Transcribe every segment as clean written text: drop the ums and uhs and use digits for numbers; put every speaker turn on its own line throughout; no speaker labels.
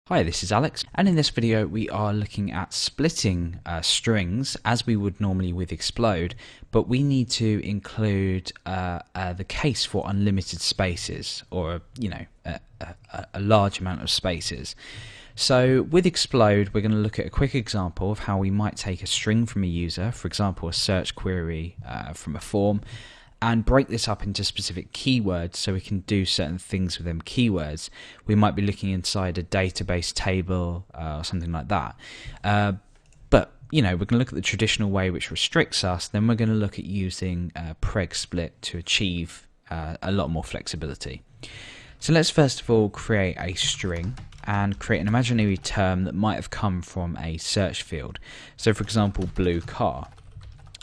Hi, this is Alex, and in this video we are looking at splitting strings as we would normally with explode, but we need to include the case for unlimited spaces, or a large amount of spaces. So with explode, we're going to look at a quick example of how we might take a string from a user, for example a search query from a form, and break this up into specific keywords so we can do certain things with them keywords. We might be looking inside a database table or something like that. But we're going to look at the traditional way which restricts us, then we're going to look at using preg split to achieve a lot more flexibility. So let's first of all create a string and create an imaginary term that might have come from a search field. So for example, blue car.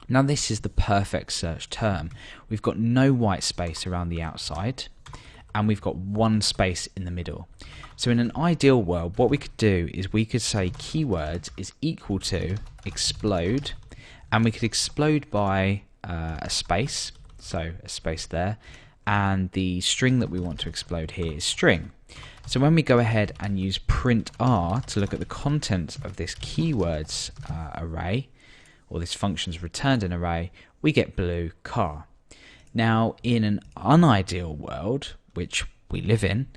Now this is the perfect search term. We've got no white space around the outside and we've got one space in the middle. So in an ideal world, what we could do is we could say keywords is equal to explode, and we could explode by a space, so a space there, and the string that we want to explode here is string. So when we go ahead and use print r to look at the contents of this keywords array, or this function's returned an array, we get blue car. Now in an unideal world, which we live in,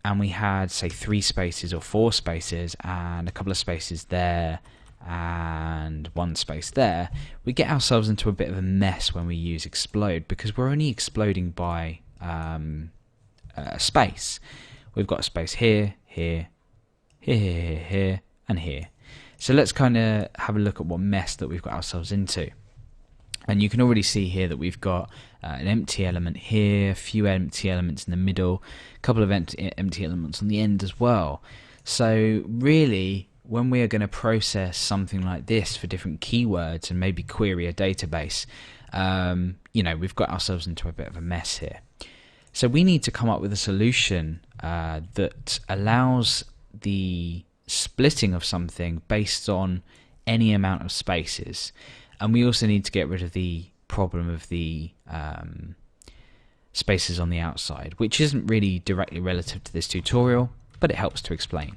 and we had say 3 spaces or 4 spaces and a couple of spaces there and 1 space there, we get ourselves into a bit of a mess when we use explode, because we're only exploding by a space. We've got a space here, here, here, and here. So let's kind of have a look at what mess that we've got ourselves into. And you can already see here that we've got an empty element here, a few empty elements in the middle, a couple of empty elements on the end as well. So really, when we are going to process something like this for different keywords and maybe query a database, we've got ourselves into a bit of a mess here. So we need to come up with a solution that allows the splitting of something based on any amount of spaces, and we also need to get rid of the problem of the spaces on the outside, which isn't really directly relative to this tutorial, but it helps to explain.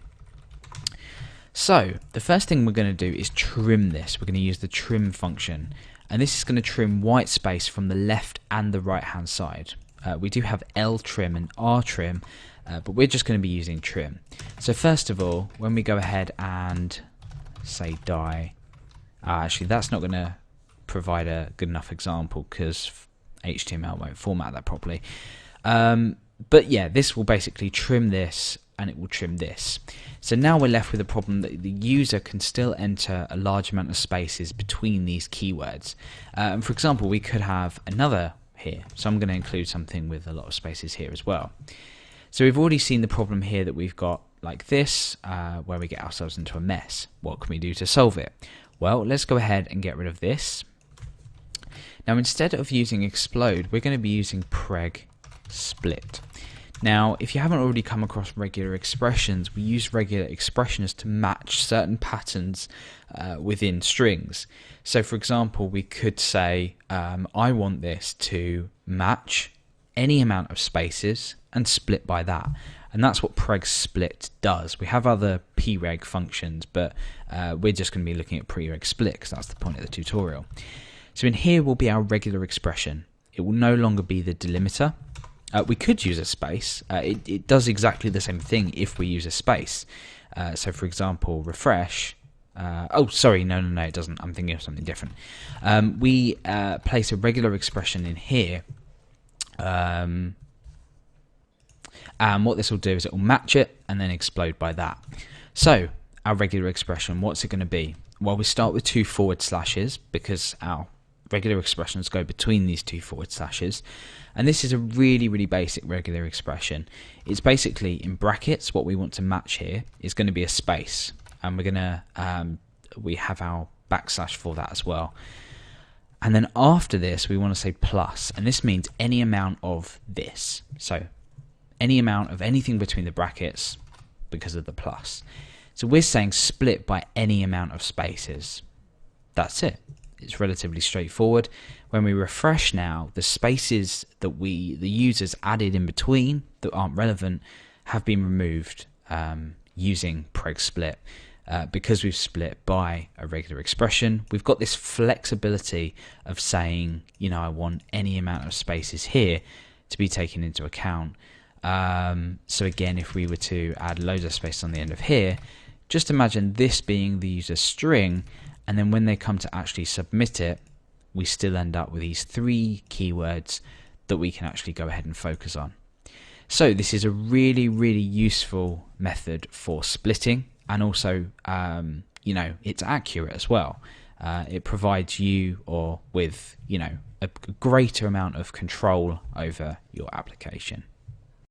So the first thing we're going to do is trim this. We're going to use the trim function, and this is going to trim white space from the left and the right hand side. We do have L trim and R trim, but we're just going to be using trim. So first of all, when we go ahead and say die, actually that's not going to provide a good enough example because HTML won't format that properly. But yeah, this will basically trim this and it will trim this. So now we're left with a problem that the user can still enter a large amount of spaces between these keywords. For example, we could have another here. So I'm going to include something with a lot of spaces here as well. So we've already seen the problem here that we've got like this, where we get ourselves into a mess. What can we do to solve it? Well, let's go ahead and get rid of this. Now instead of using explode, we're going to be using preg split. Now if you haven't already come across regular expressions, we use regular expressions to match certain patterns within strings. So for example, we could say I want this to match any amount of spaces and split by that, and that's what preg split does. We have other preg functions, but we're just going to be looking at preg split because that's the point of the tutorial. So in here will be our regular expression. It will no longer be the delimiter. We could use a space. It does exactly the same thing if we use a space. So for example, refresh. Oh, sorry, no, it doesn't. I'm thinking of something different. We place a regular expression in here. And what this will do is it will match it and then explode by that. So our regular expression, what's it going to be? Well, we start with 2 forward slashes because our regular expressions go between these 2 forward slashes, and this is a really basic regular expression. It's basically in brackets. What we want to match here is going to be a space, and we're going to we have our backslash for that as well. And then after this we want to say plus, and this means any amount of this, so any amount of anything between the brackets because of the plus. So we're saying split by any amount of spaces. That's it. It's relatively straightforward. When we refresh now, the spaces that the users added in between that aren't relevant have been removed using preg split. Because we've split by a regular expression, we've got this flexibility of saying, I want any amount of spaces here to be taken into account. So again, if we were to add loads of space on the end of here, just imagine this being the user's string, and then when they come to actually submit it, we still end up with these 3 keywords that we can actually go ahead and focus on. So this is a really, really useful method for splitting, and also, it's accurate as well. It provides you with, a greater amount of control over your application.